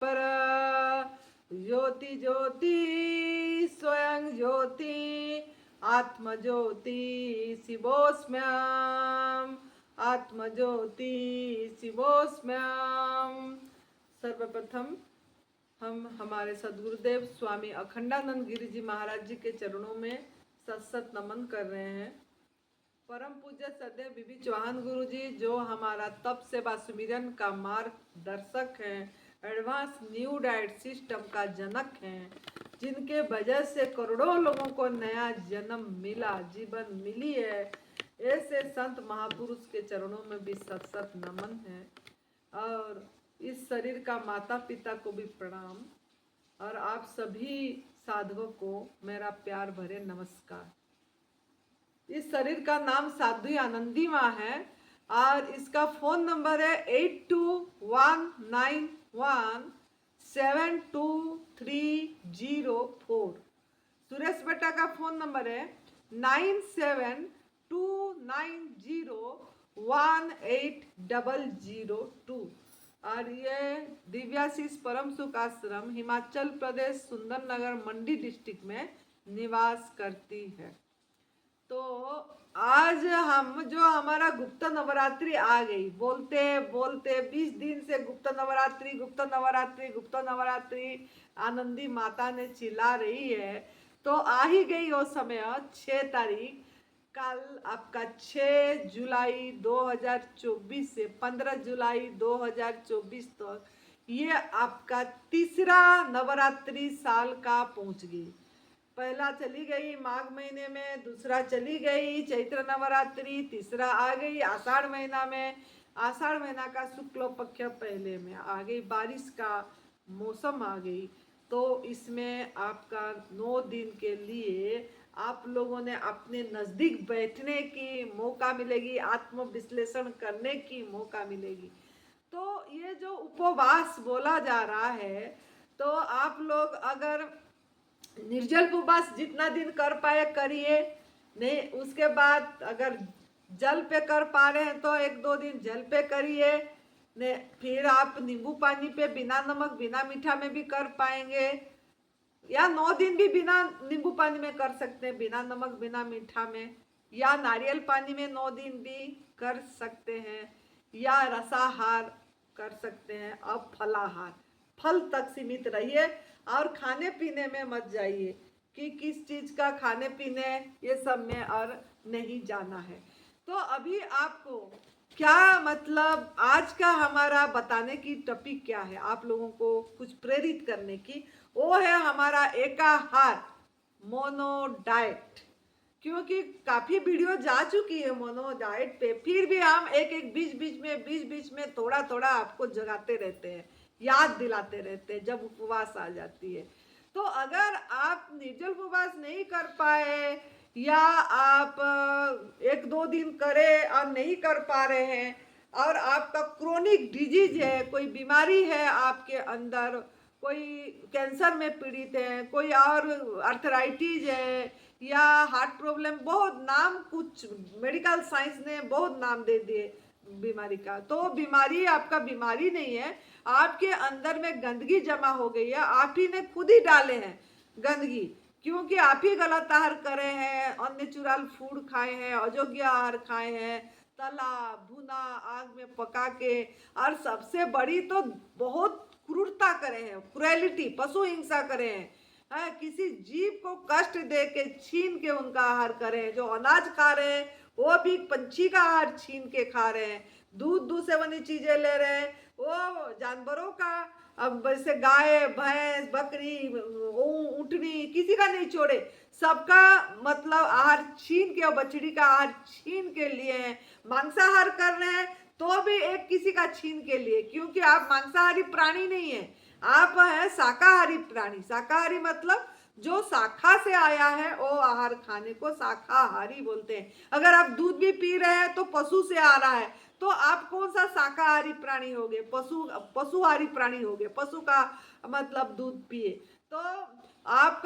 पर ज्योति ज्योति स्वयं ज्योति आत्म ज्योति शिवोस्म्याम, आत्म ज्योति शिवोस्म्याम। सर्वप्रथम हम हमारे सदगुरुदेव स्वामी अखंडानंद गिरी जी महाराज जी के चरणों में सत सत नमन कर रहे हैं। परम पूज्य सदैव बीबी चौहान गुरु जी जो हमारा तप सेवा सुमिरन का मार्गदर्शक हैं, एडवांस न्यू डाइट सिस्टम का जनक हैं, जिनके वजह से करोड़ों लोगों को नया जन्म मिला, जीवन मिली है, ऐसे संत महापुरुष के चरणों में भी सत सत नमन है। और इस शरीर का माता पिता को भी प्रणाम, और आप सभी साधुओं को मेरा प्यार भरे नमस्कार। इस शरीर का नाम साध्वी आनंदी माँ है और इसका फोन नंबर है 8219172304। सुरेश बेटा का फोन नंबर है 9729018002। और ये दिव्याशीष परम सुख आश्रम हिमाचल प्रदेश सुंदरनगर मंडी डिस्ट्रिक्ट में निवास करती है। तो आज हम जो हमारा गुप्त नवरात्रि आ गई, बोलते बोलते 20 दिन से गुप्त नवरात्रि गुप्त नवरात्रि गुप्त नवरात्रि आनंदी माता ने चिल्ला रही है। तो आ ही गई वो समय 6 तारीख, कल आपका 6 जुलाई 2024 से 15 जुलाई 2024 तक ये आपका तीसरा नवरात्रि साल का पहुंच गई। पहला चली गई माघ महीने में, दूसरा चली गई चैत्र नवरात्रि, तीसरा आ गई आषाढ़ महीना में। आषाढ़ महीना का शुक्ल पक्ष पहले में आ गई, बारिश का मौसम आ गई। तो इसमें आपका 9 दिन के लिए आप लोगों ने अपने नज़दीक बैठने की मौका मिलेगी, आत्म विश्लेषण करने की मौका मिलेगी। तो ये जो उपवास बोला जा रहा है, तो आप लोग अगर निर्जल उपवास जितना दिन कर पाए करिए, नहीं उसके बाद अगर जल पे कर पा रहे हैं तो 1-2 दिन जल पे करिए, ने फिर आप नींबू पानी पे बिना नमक बिना मीठा में भी कर पाएंगे, या 9 दिन भी बिना नींबू पानी में कर सकते हैं, बिना नमक बिना मीठा में, या नारियल पानी में 9 दिन भी कर सकते हैं, या रसाहार कर सकते हैं। अब फलाहार, फल तक सीमित रहिए और खाने पीने में मत जाइए कि किस चीज़ का खाने पीने ये सब में और नहीं जाना है। तो अभी आपको क्या मतलब आज का हमारा बताने की टॉपिक क्या है, आप लोगों को कुछ प्रेरित करने की, वो है हमारा एकाहार मोनो डाइट। क्योंकि काफ़ी वीडियो जा चुकी है मोनो डाइट पे, फिर भी हम एक बीच बीच में थोड़ा थोड़ा आपको जगाते रहते हैं, याद दिलाते रहते हैं जब उपवास आ जाती है। तो अगर आप निर्जल उपवास नहीं कर पाए, या आप 1-2 दिन करें और नहीं कर पा रहे हैं, और आपका क्रोनिक डिजीज है, कोई बीमारी है आपके अंदर, कोई कैंसर में पीड़ित है, कोई और अर्थराइटिस है, या हार्ट प्रॉब्लम, बहुत नाम कुछ मेडिकल साइंस ने बहुत नाम दे दिए बीमारी का। तो बीमारी आपका बीमारी नहीं है, आपके अंदर में गंदगी जमा हो गई है, आप ही ने खुद ही डाले हैं गंदगी, क्योंकि आप ही गलत आहार करे हैं, अननेचुरल फूड खाए हैं, अयोग्य आहार खाए हैं, तला भुना आग में पका के, और सबसे बड़ी तो बहुत क्रूरता करे हैं, क्रुएलिटी, पशु हिंसा करे हैं। किसी जीव को कष्ट दे के छीन के उनका आहार करें, जो अनाज खा रहे हैं वो भी पंछी का आहार छीन के खा रहे हैं, दूध से बनी चीजें ले रहे हैं, वो जानवरों का, अब जैसे गाय भैंस बकरी ऊँटनी किसी का नहीं छोड़े, सबका मतलब आहार छीन के, और बछड़ी का आहार छीन के लिए हैं। मांसाहार कर रहे हैं तो भी एक किसी का छीन के लिए, क्योंकि आप मांसाहारी प्राणी नहीं है, आप है शाकाहारी प्राणी। शाकाहारी मतलब जो शाखा से आया है वो आहार खाने को शाकाहारी बोलते हैं। अगर आप दूध भी पी रहे हैं तो पशु से आ रहा है, तो आप कौन सा शाकाहारी प्राणी हो गए, पशुहारी प्राणी हो गए, पशु का मतलब दूध पिए। तो आप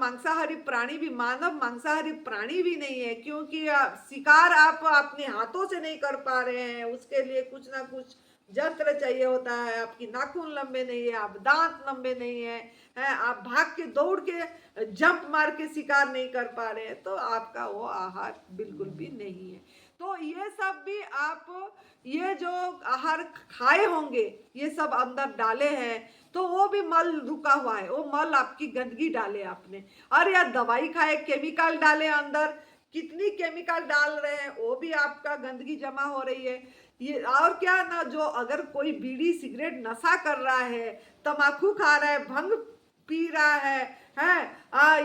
मांसाहारी प्राणी भी, मानव मांसाहारी प्राणी भी नहीं है, क्योंकि शिकार आप अपने हाथों से नहीं कर पा रहे हैं, उसके लिए कुछ ना कुछ जंत्र चाहिए होता है, आपकी नाखून लंबे नहीं है, आप दांत लंबे नहीं है, आप भाग के दौड़ के जंप मार के शिकार नहीं कर पा रहे हैं, तो आपका वो आहार बिल्कुल भी नहीं है। तो ये सब भी आप, ये जो आहार खाए होंगे, ये सब अंदर डाले हैं, तो वो भी मल रुका हुआ है, वो मल आपकी गंदगी डाले आपने। और या दवाई खाए, केमिकल डाले अंदर, कितनी केमिकल डाल रहे हैं, वो भी आपका गंदगी जमा हो रही है। ये और क्या ना, जो अगर कोई बीड़ी सिगरेट नशा कर रहा है, तम्बाकू खा रहा है, भंग पी रहा है,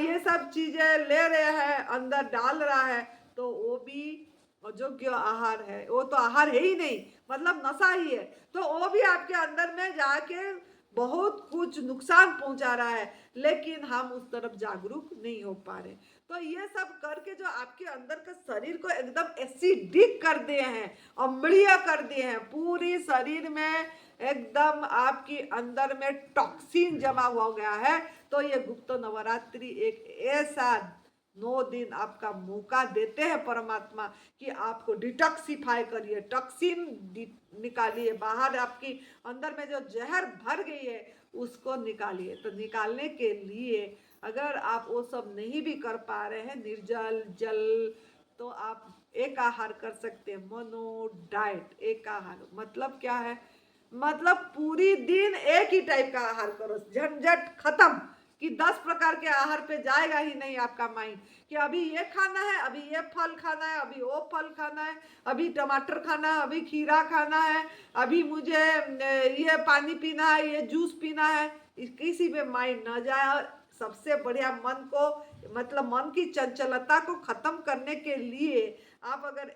ये सब चीजें ले रहे हैं, अंदर डाल रहा है, तो वो भी अयोग्य आहार है, वो तो आहार है ही नहीं, मतलब नशा ही है। तो वो भी आपके अंदर में जाके बहुत कुछ नुकसान पहुंचा रहा है, लेकिन हम उस तरफ जागरूक नहीं हो पा रहे। तो ये सब करके जो आपके अंदर का शरीर को एकदम एसिडिक कर दिए हैं, अम्लीय कर दिए हैं, पूरी शरीर में एकदम आपकी अंदर में टॉक्सिन जमा हो गया है। तो ये गुप्त नवरात्रि एक ऐसा 9 दिन आपका मौका देते हैं परमात्मा कि आपको डिटॉक्सिफाई करिए, टॉक्सिन निकालिए बाहर, आपकी अंदर में जो जहर भर गई है उसको निकालिए। तो निकालने के लिए अगर आप वो सब नहीं भी कर पा रहे हैं, निर्जल जल, तो आप एक आहार कर सकते हैं, मोनो डाइट। एक आहार मतलब क्या है, मतलब पूरी दिन एक ही टाइप का आहार करो, झंझट खत्म, कि 10 प्रकार के आहार पे जाएगा ही नहीं आपका माइंड, कि अभी ये खाना है, अभी ये फल खाना है, अभी वो फल खाना है, अभी टमाटर खाना है, अभी खीरा खाना है, अभी मुझे ये पानी पीना है, ये जूस पीना है, किसी पे माइंड ना जाए। और सबसे बढ़िया, मन को, मतलब मन की चंचलता को खत्म करने के लिए आप अगर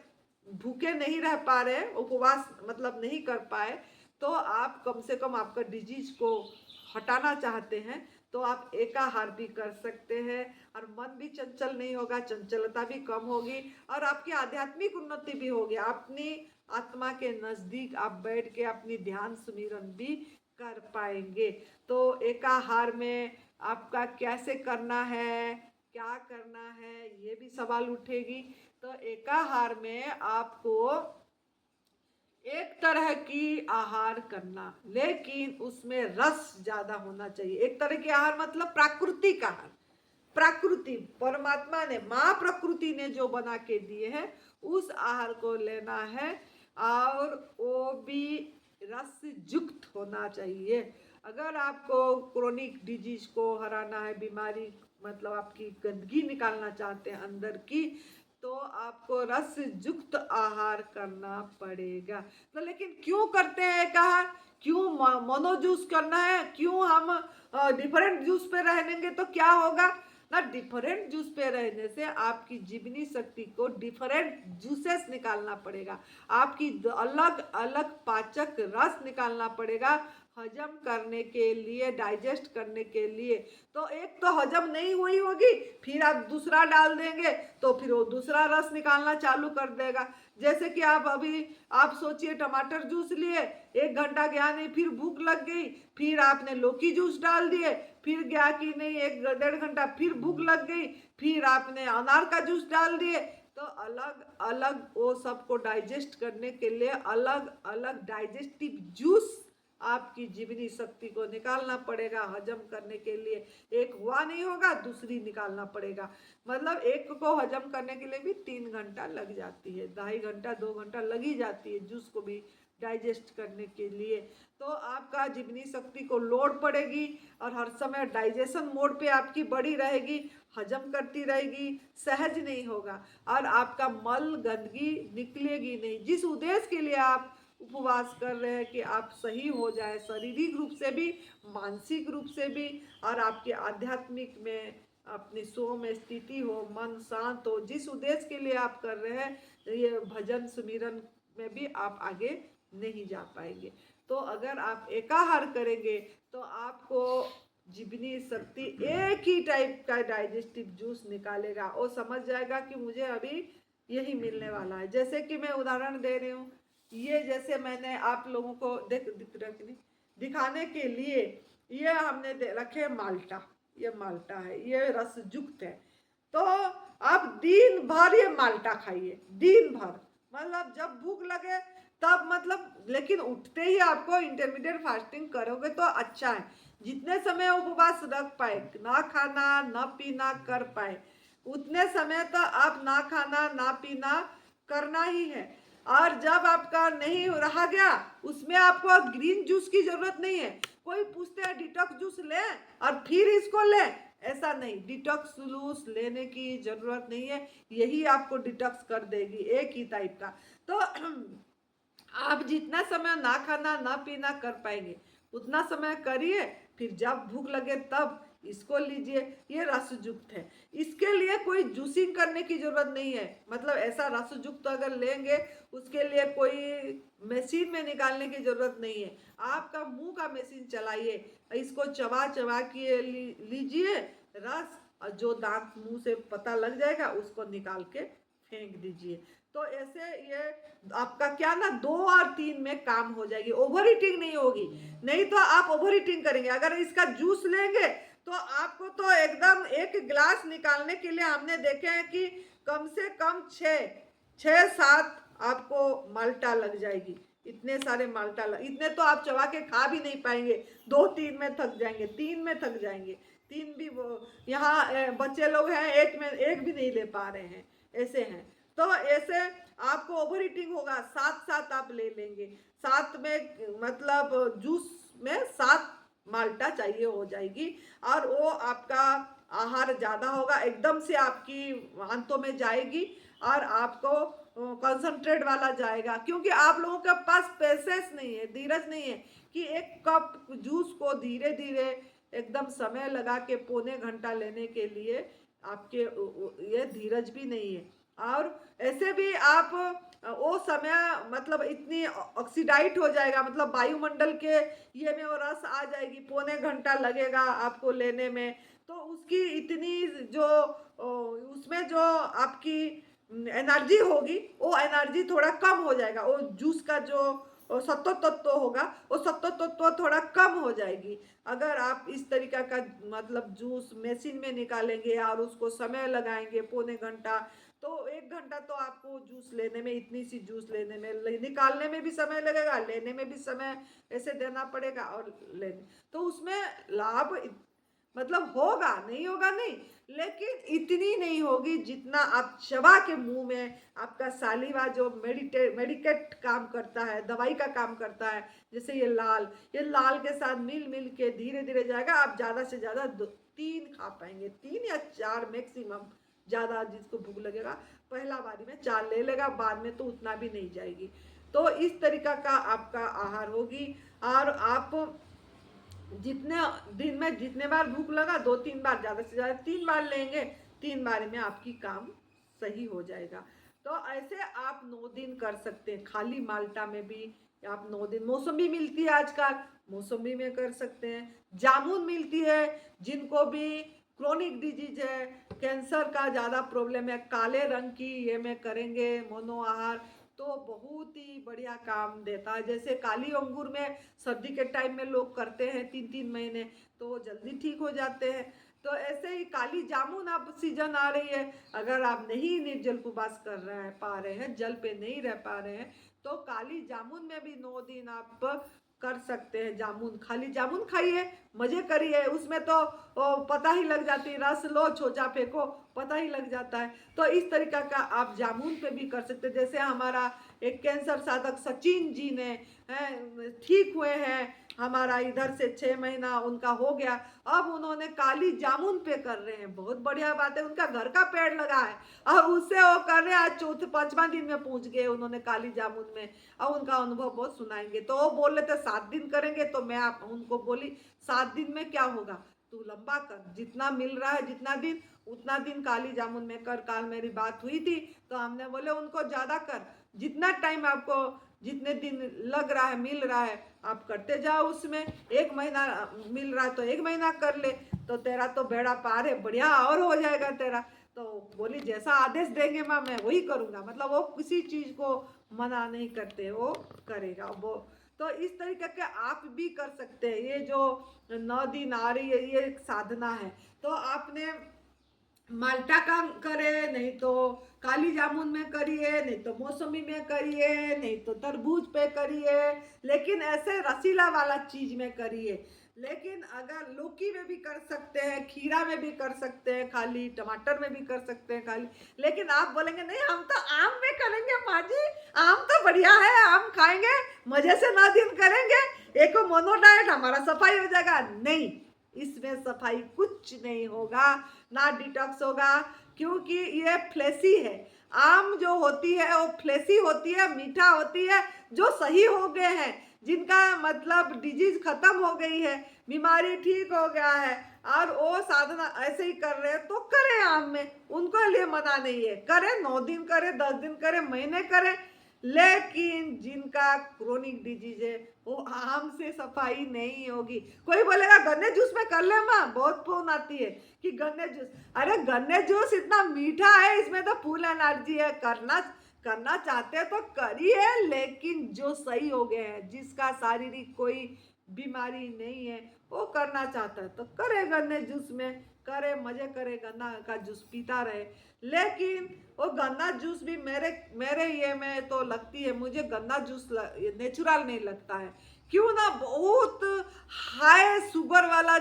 भूखे नहीं रह पा रहे, उपवास मतलब नहीं कर पाए, तो आप कम से कम आपका डिजीज को हटाना चाहते हैं, तो आप एकाहार भी कर सकते हैं, और मन भी चंचल नहीं होगा, चंचलता भी कम होगी, और आपकी आध्यात्मिक उन्नति भी होगी। अपनी आत्मा के नजदीक आप बैठ के अपनी ध्यान सुमिरन भी कर पाएंगे। तो एकाहार में आपका कैसे करना है, क्या करना है, ये भी सवाल उठेगी। तो एकाहार में आपको एक तरह की आहार करना, लेकिन उसमें रस ज्यादा होना चाहिए। एक तरह की आहार मतलब प्राकृतिक आहार, प्रकृति परमात्मा ने, माँ प्रकृति ने जो बना के दिए हैं, उस आहार को लेना है, और वो भी रस युक्त होना चाहिए। अगर आपको क्रोनिक डिजीज को हराना है, बीमारी मतलब आपकी गंदगी निकालना चाहते हैं अंदर की, तो आपको रस युक्त आहार करना पड़ेगा। तो लेकिन क्यों करते हैं कहा, क्यों मोनो जूस करना है, क्यों हम डिफरेंट जूस पे रहेंगे, तो क्या होगा ना, डिफरेंट जूस पे रहने से आपकी जीवनी शक्ति को डिफरेंट जूसेस निकालना पड़ेगा, आपकी अलग अलग पाचक रस निकालना पड़ेगा, हजम करने के लिए, डाइजेस्ट करने के लिए। तो एक तो हजम नहीं हुई होगी, फिर आप दूसरा डाल देंगे, तो फिर वो दूसरा रस निकालना चालू कर देगा। जैसे कि आप अभी, आप सोचिए टमाटर जूस लिए, 1 घंटा गया नहीं, फिर भूख लग गई, फिर आपने लौकी जूस डाल दिए, फिर गया कि नहीं 1 डेढ़ घंटा, फिर भूख लग गई, फिर आपने अनार का जूस डाल दिए। तो अलग अलग वो सबको डाइजेस्ट करने के लिए अलग अलग डाइजेस्टिव जूस आपकी जीवनी शक्ति को निकालना पड़ेगा। हजम करने के लिए एक हुआ नहीं होगा, दूसरी निकालना पड़ेगा, मतलब एक को हजम करने के लिए भी 3 घंटा लग जाती है, 2.5 घंटा 2 घंटा लग ही जाती है जूस को भी डाइजेस्ट करने के लिए। तो आपका जीवनी शक्ति को लोड पड़ेगी, और हर समय डाइजेशन मोड पे आपकी बड़ी रहेगी, हजम करती रहेगी, सहज नहीं होगा, और आपका मल गंदगी निकलेगी नहीं। जिस उद्देश्य के लिए आप उपवास कर रहे हैं कि आप सही हो जाए, शारीरिक रूप से भी, मानसिक रूप से भी, और आपके आध्यात्मिक में अपनी सो में स्थिति हो, मन शांत हो, जिस उद्देश्य के लिए आप कर रहे हैं, ये भजन सुमिरन में भी आप आगे नहीं जा पाएंगे। तो अगर आप एकाहार करेंगे, तो आपको जीवनी शक्ति एक ही टाइप का डाइजेस्टिव जूस निकालेगा, वो समझ जाएगा कि मुझे अभी यही मिलने वाला है। जैसे कि मैं उदाहरण दे रही हूँ, ये जैसे मैंने आप लोगों को दिखाने के लिए, ये हमने रखे माल्टा, ये माल्टा है, ये रस युक्त है। तो आप दिन भर ये माल्टा खाइए, दिन भर, मतलब जब भूख लगे तब मतलब, लेकिन उठते ही आपको इंटरमीडिएट फास्टिंग करोगे तो अच्छा है। जितने समय उपवास रख पाए, ना खाना ना पीना कर पाए, उतने समय तो आप ना खाना ना पीना करना ही है। और जब आपका नहीं रहा गया, उसमें आपको ग्रीन जूस की जरूरत नहीं है। कोई पूछते हैं डिटॉक्स जूस ले और फिर इसको ले, ऐसा नहीं, डिटॉक्स जूस लेने की जरूरत नहीं है। यही आपको डिटॉक्स कर देगी, एक ही टाइप का। तो आप जितना समय ना खाना ना पीना कर पाएंगे उतना समय करिए, फिर जब भूख लगे तब इसको लीजिए। ये रसयुक्त है, इसके लिए कोई जूसिंग करने की जरूरत नहीं है। मतलब ऐसा रसयुक्त अगर लेंगे उसके लिए कोई मशीन में निकालने की जरूरत नहीं है। आपका मुंह का मशीन चलाइए, इसको चबा चबा के लीजिए रस, और जो दांत मुंह से पता लग जाएगा उसको निकाल के फेंक दीजिए। तो ऐसे ये आपका क्या ना 2 और 3 में काम हो जाएगी, ओवर ईटिंग नहीं होगी। नहीं तो आप ओवर ईटिंग करेंगे। अगर इसका जूस लेंगे तो आपको तो एकदम एक गिलास निकालने के लिए हमने देखे हैं कि कम से कम 6-7 आपको माल्टा लग जाएगी। इतने सारे माल्टा इतने तो आप चबा के खा भी नहीं पाएंगे। 2-3 में थक जाएंगे, 3 में थक जाएंगे। 3 भी वो यहाँ बच्चे लोग हैं, एक में एक भी नहीं ले पा रहे हैं, ऐसे हैं। तो ऐसे आपको ओवर ईटिंग होगा। 7-7 आप ले लेंगे, 7 में मतलब जूस में 7 माल्टा चाहिए हो जाएगी। और वो आपका आहार ज़्यादा होगा, एकदम से आपकी आंतों में जाएगी और आपको कंसंट्रेट वाला जाएगा। क्योंकि आप लोगों के पास पेशेंस नहीं है, धीरज नहीं है कि एक कप जूस को धीरे धीरे एकदम समय लगा के पौने घंटा लेने के लिए आपके ये धीरज भी नहीं है। और ऐसे भी आप वो समय मतलब इतनी ऑक्सीडाइट हो जाएगा, मतलब वायुमंडल के ये में वो रस आ जाएगी, पौने घंटा लगेगा आपको लेने में। तो उसकी इतनी जो उसमें जो आपकी एनर्जी होगी वो एनर्जी थोड़ा कम हो जाएगा। वो जूस का जो सत्व तत्व होगा वो सत्व तत्व थोड़ा कम हो जाएगी। अगर आप इस तरीका का मतलब जूस मशीन में निकालेंगे और उसको समय लगाएंगे पौने घंटा, तो 1 घंटा तो आपको जूस लेने में, इतनी सी जूस लेने में, निकालने में भी समय लगेगा, लेने में भी समय ऐसे देना पड़ेगा और लेने, तो उसमें लाभ मतलब होगा, नहीं होगा नहीं, लेकिन इतनी नहीं होगी जितना आप चबा के मुंह में आपका सालिवा जो मेडिकेट काम करता है, दवाई का काम करता है। जैसे ये लाल के साथ मिल मिल के धीरे धीरे जाएगा। आप ज़्यादा से ज़्यादा 3 खा पाएंगे, 3 या 4 मैक्सिमम। ज़्यादा जिसको भूख लगेगा पहला बारी में 4 ले लेगा, बाद में तो उतना भी नहीं जाएगी। तो इस तरीका का आपका आहार होगी। और आप जितने दिन में जितने बार भूख लगा 2-3 बार, ज़्यादा से ज़्यादा 3 बार लेंगे, 3 बार में आपकी काम सही हो जाएगा। तो ऐसे आप 9 दिन कर सकते हैं। खाली माल्टा में भी आप 9 दिन, मौसमी मिलती है आजकल, मौसमी में कर सकते हैं। जामुन मिलती है, जिनको भी क्रोनिक डिजीज है, कैंसर का ज़्यादा प्रॉब्लम है, काले रंग की ये में करेंगे मोनो आहार तो बहुत ही बढ़िया काम देता है। जैसे काली अंगूर में सर्दी के टाइम में लोग करते हैं 3-3 महीने, तो जल्दी ठीक हो जाते हैं। तो ऐसे ही काली जामुन अब सीजन आ रही है। अगर आप नहीं निर्जल उपवास कर रहे पा रहे हैं, जल पे नहीं रह पा रहे हैं, तो काली जामुन में भी 9 दिन आप कर सकते हैं। जामुन, खाली जामुन खाइए, मजे करिए। उसमें तो पता ही लग जाती है, रस लो छोचा फेंको पता ही लग जाता है। तो इस तरीका का आप जामुन पे भी कर सकते हैं। जैसे हमारा एक कैंसर साधक सचिन जी ने ठीक हुए हैं, हमारा इधर से 6 महीना उनका हो गया, अब उन्होंने काली जामुन पे कर रहे हैं। बहुत बढ़िया बात है, उनका घर का पेड़ लगा है और उससे वो कर रहे हैं। आज 4-5वां दिन में पहुंच गए उन्होंने काली जामुन में। और उनका अनुभव बहुत सुनाएंगे। तो वो बोल रहे थे 7 दिन करेंगे, तो मैं आप उनको बोली 7 दिन में क्या होगा, तू लंबा कर, जितना मिल रहा है जितना दिन उतना दिन काली जामुन में कर। काल मेरी बात हुई थी तो हमने बोले उनको ज़्यादा कर, जितना टाइम आपको जितने दिन लग रहा है मिल रहा है आप करते जाओ। उसमें 1 महीना मिल रहा है तो 1 महीना कर ले, तो तेरा तो बेड़ा पार है, बढ़िया और हो जाएगा तेरा। तो बोली जैसा आदेश देंगे माँ मैं वही करूँगा। मतलब वो किसी चीज़ को मना नहीं करते, वो करेगा वो। तो इस तरीके के आप भी कर सकते हैं। ये जो 9 दिन आ रही है ये एक साधना है। तो आपने माल्टा का करे, नहीं तो काली जामुन में करिए, नहीं तो मौसमी में करिए, नहीं तो तरबूज पे करिए, लेकिन ऐसे रसीला वाला चीज में करिए। लेकिन अगर लौकी में भी कर सकते हैं, खीरा में भी कर सकते हैं खाली, टमाटर में भी कर सकते हैं खाली। लेकिन आप बोलेंगे नहीं हम तो आम में करेंगे माँ जी, आम तो बढ़िया है, आम खाएंगे, मजे से 9 दिन करेंगे, एक मोनो डाइट हमारा सफाई हो जाएगा। नहीं, इसमें सफाई कुछ नहीं होगा, ना डिटॉक्स होगा, क्योंकि ये फ्लेसी है। आम जो होती है वो फ्लेसी होती है, मीठा होती है। जो सही हो गए हैं, जिनका मतलब डिजीज खत्म हो गई है, बीमारी ठीक हो गया है, और वो साधना ऐसे ही कर रहे हैं तो करें आम में, उनको लिए मना नहीं है, करें 9 दिन करें, 10 दिन करें, महीने करें। लेकिन जिनका क्रोनिक डिजीज है वो आम से सफाई नहीं होगी। कोई बोलेगा गन्ने जूस में कर ले माँ, बहुत फोन आती है कि गन्ने जूस, अरे गन्ने जूस इतना मीठा है, इसमें तो फुल एनर्जी है, करना करना चाहते हैं तो करिए। लेकिन जो सही हो गए हैं, जिसका शारीरिक कोई बीमारी नहीं है, वो करना चाहता है तो करे, गन्ने जूस में करे, मजे करे, गन्ना का जूस पीता रहे। लेकिन वो गन्ना जूस भी मेरे मेरे ये में तो लगती है, मुझे गन्ना जूस नेचुरल नहीं लगता है। क्यों ना, बहुत हाई शुगर वाला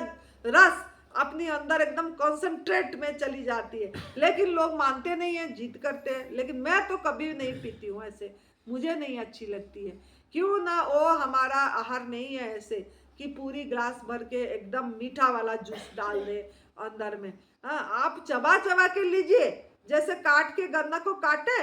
रस अपनी अंदर एकदम कॉन्सेंट्रेट में चली जाती है। लेकिन लोग मानते नहीं है, जिद करते हैं, लेकिन मैं तो कभी नहीं पीती हूँ ऐसे, मुझे नहीं अच्छी लगती है। क्यों ना, वो हमारा आहार नहीं है ऐसे कि पूरी ग्लास भर के एकदम मीठा वाला जूस डाल दे अंदर में। हाँ, आप चबा चबा के लीजिए, जैसे काट के गन्ना को काटे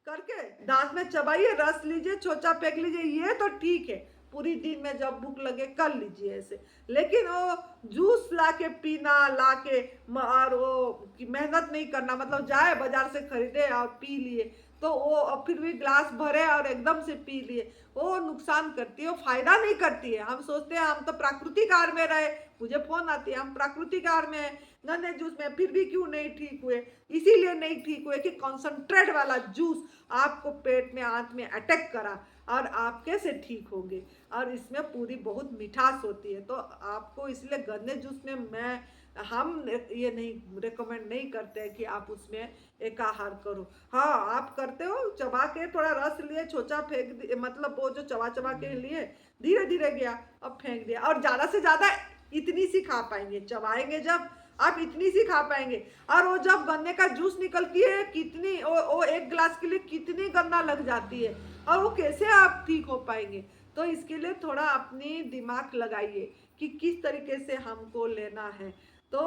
करके दांत में चबाइए, रस लीजिए, छोचा फेंक लीजिए, ये तो ठीक है, पूरी दिन में जब भूख लगे कर लीजिए ऐसे। लेकिन वो जूस ला के पीना, ला के और वो कि मेहनत नहीं करना, मतलब जाए बाजार से खरीदे और पी लिए, तो वो फिर भी ग्लास भरे और एकदम से पी लिए, वो नुकसान करती है, वो फायदा नहीं करती है। हम सोचते हैं हम तो प्राकृतिक आहार में रहे, मुझे फोन आती है हम प्राकृतिक आहार में है, गन्ने जूस में, फिर भी क्यों नहीं ठीक हुए। इसीलिए नहीं ठीक हुए कि कॉन्सेंट्रेट वाला जूस आपको पेट में, आंत में अटैक करा, और आप कैसे ठीक होंगे। और इसमें पूरी बहुत मिठास होती है, तो आपको इसलिए गन्ने जूस में हम ये नहीं रिकमेंड नहीं करते हैं कि आप उसमें एक आहार करो। हाँ, आप करते हो, चबा के थोड़ा रस लिए, छोचा फेंक दिए, मतलब वो जो चबा चबा के लिए धीरे धीरे गया, अब फेंक दिया, और ज्यादा से ज्यादा इतनी सी खा पाएंगे, चबाएंगे जब आप इतनी सी खा पाएंगे। और वो जब गन्ने का जूस निकलती है, कितनी वो एक गिलास के लिए कितनी गन्ना लग जाती है, और वो कैसे आप ठीक हो पाएंगे। तो इसके लिए थोड़ा अपनी दिमाग लगाइए कि किस तरीके से हमको लेना है। तो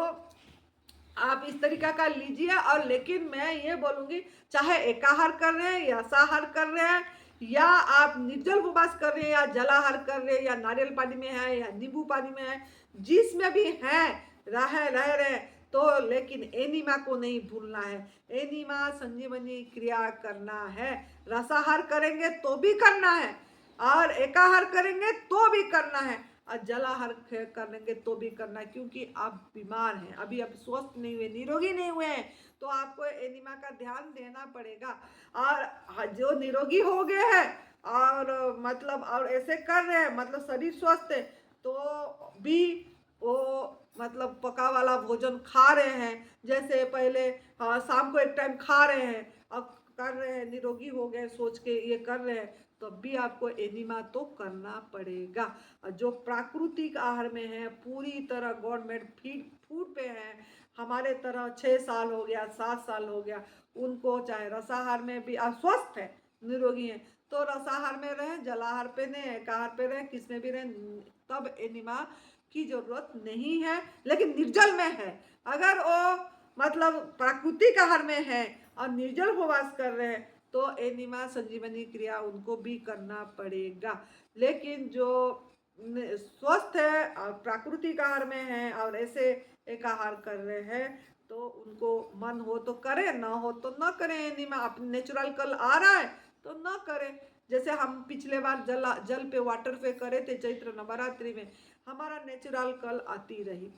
आप इस तरीका का लीजिए। और लेकिन मैं ये बोलूँगी, चाहे एकाहार कर रहे हैं या साहार कर रहे हैं, या आप निर्जल उपवास कर रहे हैं या जलाहार कर रहे हैं, या नारियल पानी में है या नींबू पानी में है, जिसमें भी हैं रह रहे, तो लेकिन एनीमा को नहीं भूलना है। एनीमा संजीवनी क्रिया करना है, रसाहार करेंगे तो भी करना है, और एकाहार करेंगे तो भी करना है, और जलाहार करेंगे तो भी करना है। क्योंकि आप बीमार हैं, अभी आप स्वस्थ नहीं हुए, निरोगी नहीं हुए हैं, तो आपको एनिमा का ध्यान देना पड़ेगा। और जो निरोगी हो गए हैं और मतलब और ऐसे कर रहे हैं, मतलब शरीर स्वस्थ है, तो भी वो मतलब पका वाला भोजन खा रहे हैं, जैसे पहले शाम को एक टाइम खा रहे हैं, अब कर रहे हैं, निरोगी हो गए सोच के ये कर रहे हैं, तब भी आपको एनिमा तो करना पड़ेगा। जो प्राकृतिक आहार में है, पूरी तरह गवर्नमेंट फीड फूड पे है, हमारे तरह 6 साल हो गया, 7 साल हो गया, उनको चाहे रसाहार में भी स्वस्थ है, निरोगी है, तो रसाहार में रहे, जलाहार पे नहीं, एकाहार पे रहे, किस में भी रहे, तब एनिमा की जरूरत नहीं है। लेकिन निर्जल में है, अगर वो मतलब प्राकृतिक आहार में है और निर्जल उपवास कर रहे हैं, तो एनिमा संजीवनी क्रिया उनको भी करना पड़ेगा। लेकिन जो स्वस्थ है और प्राकृतिक आहार में है और ऐसे एक आहार कर रहे हैं, तो उनको मन हो तो करें, ना हो तो ना करें। एनिमा अपने नेचुरल कल आ रहा है तो ना करें। जैसे हम पिछले बार जल पे वाटर पे करे थे चैत्र नवरात्रि में, हमारा नेचुरल कल आती रही,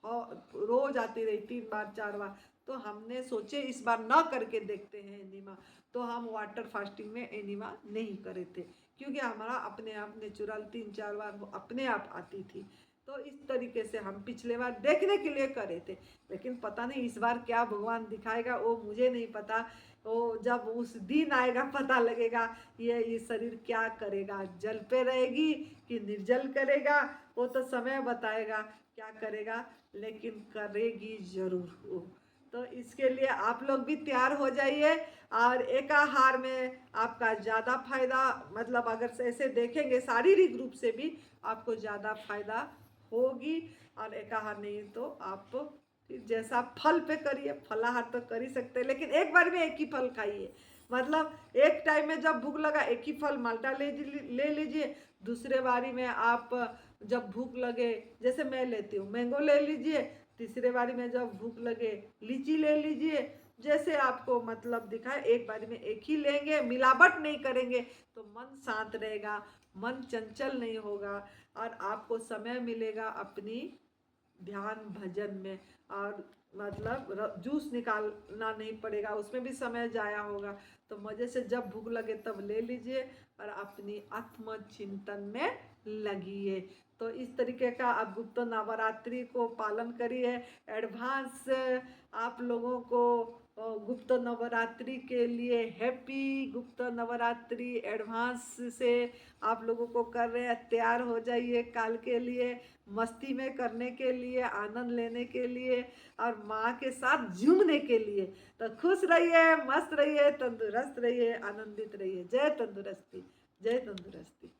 और रोज आती रही 3 बार 4 बार, तो हमने सोचे इस बार ना करके देखते हैं एनिमा, तो हम वाटर फास्टिंग में एनिमा नहीं करे थे, क्योंकि हमारा अपने आप नेचुरल 3-4 बार अपने आप आती थी। तो इस तरीके से हम पिछले बार देखने के लिए करे थे, लेकिन पता नहीं इस बार क्या भगवान दिखाएगा वो मुझे नहीं पता। वो जब उस दिन आएगा पता लगेगा ये शरीर क्या करेगा, जल पे रहेगी कि निर्जल करेगा, वो तो समय बताएगा क्या करेगा, लेकिन करेगी जरूर वो। तो इसके लिए आप लोग भी तैयार हो जाइए। और एकाहार में आपका ज़्यादा फायदा, मतलब अगर ऐसे देखेंगे शारीरिक रूप से भी आपको ज़्यादा फायदा होगी। और एकाहार नहीं तो आप जैसा फल पे करिए, फलाहार तो कर ही सकते हैं, लेकिन एक बार में एक ही फल खाइए। मतलब एक टाइम में जब भूख लगा एक ही फल माल्टा ले लीजिए, दूसरे बारी में आप जब भूख लगे, जैसे मैं लेती हूँ मैंगो ले लीजिए, तीसरे बारी में जब भूख लगे लीची ले लीजिए, जैसे आपको मतलब दिखाए। एक बारी में एक ही लेंगे, मिलावट नहीं करेंगे तो मन शांत रहेगा, मन चंचल नहीं होगा, और आपको समय मिलेगा अपनी ध्यान भजन में। और मतलब जूस निकालना नहीं पड़ेगा, उसमें भी समय जाया होगा। तो मज़े से जब भूख लगे तब ले लीजिए और अपनी आत्म चिंतन में लगिए। तो इस तरीके का आप गुप्त नवरात्रि को पालन करिए। एडवांस आप लोगों को गुप्त नवरात्रि के लिए हैप्पी गुप्त नवरात्रि एडवांस से आप लोगों को कर रहे हैं। तैयार हो जाइए काल के लिए, मस्ती में करने के लिए, आनंद लेने के लिए और माँ के साथ झूमने के लिए। तो खुश रहिए, मस्त रहिए, तंदुरुस्त रहिए, आनंदित रहिए। जय तंदुरुस्ती, जय तंदुरुस्ती।